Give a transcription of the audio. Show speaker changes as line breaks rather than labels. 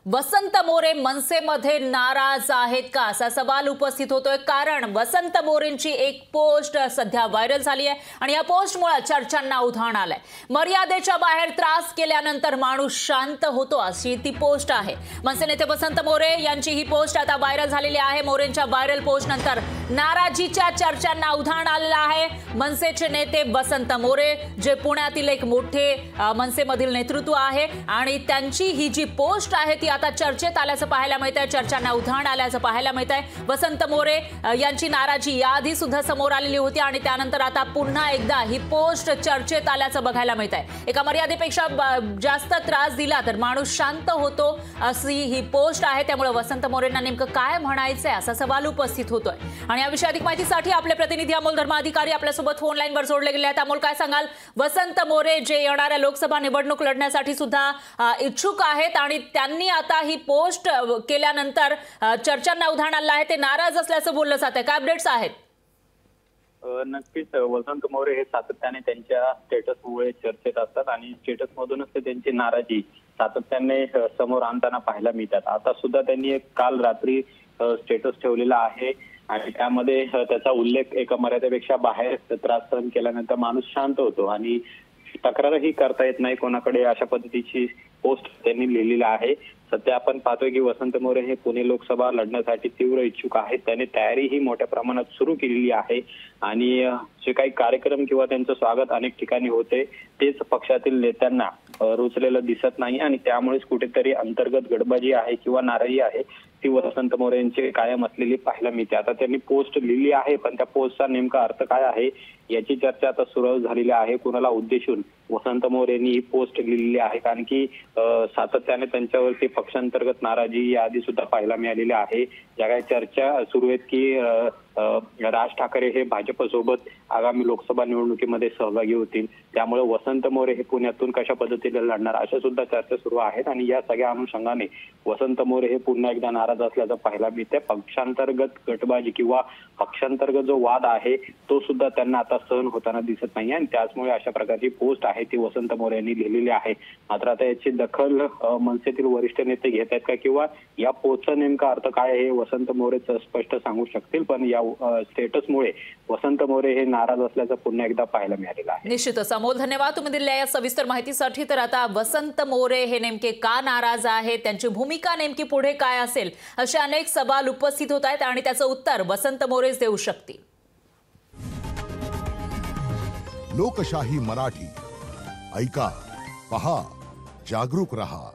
वसंत मोरे मनसेमध्ये नाराज आहेत का असा सवाल उपस्थित होतोय। कारण वसंत मोरेंची एक पोस्ट सध्या व्हायरल झाली आहे आणि या पोस्टमुळे चर्चांना उधाण आलंय। मर्यादेच्या बाहेर त्रास केल्यानंतर माणूस शांत होतो अशी ती पोस्ट आहे। मनसे नेते वसंत मोरे यांची ही पोस्ट आता व्हायरल झालेली आहे। मोरेंच्या व्हायरल पोस्ट नंतर नाराजीच्या चर्चांना उधाण आलेलं आहे। मनसेचे नेते वसंत मोरे जे पुण्यातील एक मोठे मनसेमधील नेतृत्व आहे आणि त्यांची ही जी पोस्ट आहे ती आता चर्चेत आल्याचं पाहायला मिळतंय। चर्चांना उधाण आल्याचं पाहायला मिळतंय। वसंत मोरे यांची नाराजी याआधी सुद्धा समोर आलेली होती आणि त्यानंतर आता पुन्हा एकदा ही पोस्ट चर्चेत आल्याचं बघायला मिळतंय। एका मर्यादेपेक्षा जास्त त्रास दिला तर माणूस शांत होतो अशी ही पोस्ट आहे। त्यामुळे वसंत मोरेंना नेमकं काय म्हणायचंय असा सवाल उपस्थित होतोय आणि या विषयी अधिक माहितीसाठी आपले प्रतिनिधी अमोल धर्माधिकारी आपल्यासोबत फोन लाईनवर जोडले गेले आहेत। अमोल, काय सांगाल? वसंत मोरे जे येणाऱ्या लोकसभा निवडणूक लढण्यासाठी सुद्धा इच्छुक आहेत आणि त्यांनी आता ही पोस्ट केल्यानंतर चर्चांना उधाण आलं आहे, ते नाराज असल्याचं बोललं जात आहे। काय अपडेट्स आहेत?
नक्कीच वसंत मोरे हे सातत्याने त्यांच्या स्टेटसमुळे चर्चेत असतात आणि स्टेटसमधूनच ते त्यांची नाराजी सातत्याने समोर आणताना पाहायला मिळतात। आता सुद्धा त्यांनी एक काल रात्री स्टेटस ठेवलेला आहे आणि त्यामध्ये त्याचा उल्लेख एका मर्यादेपेक्षा बाहेर त्रास सहन केल्यानंतर माणूस शांत होतो आणि तक्रारही करता येत नाही कोणाकडे, अशा पद्धतीची पोस्ट त्यांनी लिहिलेली आहे। सध्या आपण पाहतोय की वसंत मोरे हे पुणे लोकसभा लढण्यासाठी तीव्र इच्छुक आहेत। त्यांनी तयारीही मोठ्या प्रमाणात सुरू केलेली आहे आणि जे काही कार्यक्रम किंवा त्यांचं स्वागत अनेक ठिकाणी होते तेच पक्षातील नेत्यांना रुचलेलं दिसत नाही आणि त्यामुळेच कुठेतरी अंतर्गत गडबडी आहे किंवा नाराजी आहे ती वसंत मोरे यांची कायम असलेली पाहायला मिळते। आता त्यांनी पोस्ट लिहिली आहे पण त्या पोस्टचा नेमका अर्थ काय आहे याची चर्चा आता सुरू झालेली आहे। कुणाला उद्देशून वसंत मोरे यांनी ही पोस्ट लिहिलेली आहे, कारण की सातत्याने त्यांच्यावरती पक्षांतर्गत नाराजी याआधी सुद्धा पाहायला मिळालेली आहे। ज्या काही चर्चा सुरू आहेत की राज ठाकरे हे भाजपसोबत आगामी लोकसभा निवडणुकीमध्ये सहभागी होतील, त्यामुळे वसंत मोरे हे पुण्यातून कशा पद्धतीने लढणार अशा सुद्धा चर्चा सुरू आहेत आणि या सगळ्या अनुषंगाने वसंत मोरे हे पुन्हा एकदा नाराज असल्याचं पाहायला मिळते। पक्षांतर्गत गटबाजी किंवा पक्षांतर्गत जो वाद आहे तो सुद्धा त्यांना आता सहन होताना दिसत नाही आणि त्याचमुळे अशा प्रकारची पोस्ट आहे ती वसंत मोरे यांनी लिहिलेली आहे। मात्र आता याची दखल मनसेतील वरिष्ठ नेते घेत आहेत का किंवा या पोस्टचा नेमका अर्थ काय आहे वसंत मोरेच स्पष्ट सांगू शकतील, पण या स्टेटसमुळे वसंत मोरे हे नाराज असल्याचं पुन्हा एकदा पाहायला मिळालेलं आहे।
निश्चितच अमोल, धन्यवाद तुम्ही दिलेल्या या सविस्तर माहितीसाठी। तर आता वसंत मोरे हे नेमके का नाराज आहेत, त्यांची भूमिका नेमकी पुढे काय असेल असे अनेक सवाल उपस्थित होत आहेत आणि त्याचं उत्तर वसंत मोरेच देऊ शकतील।
लोकशाही मराठी ऐका, पहा, जागरूक रहा।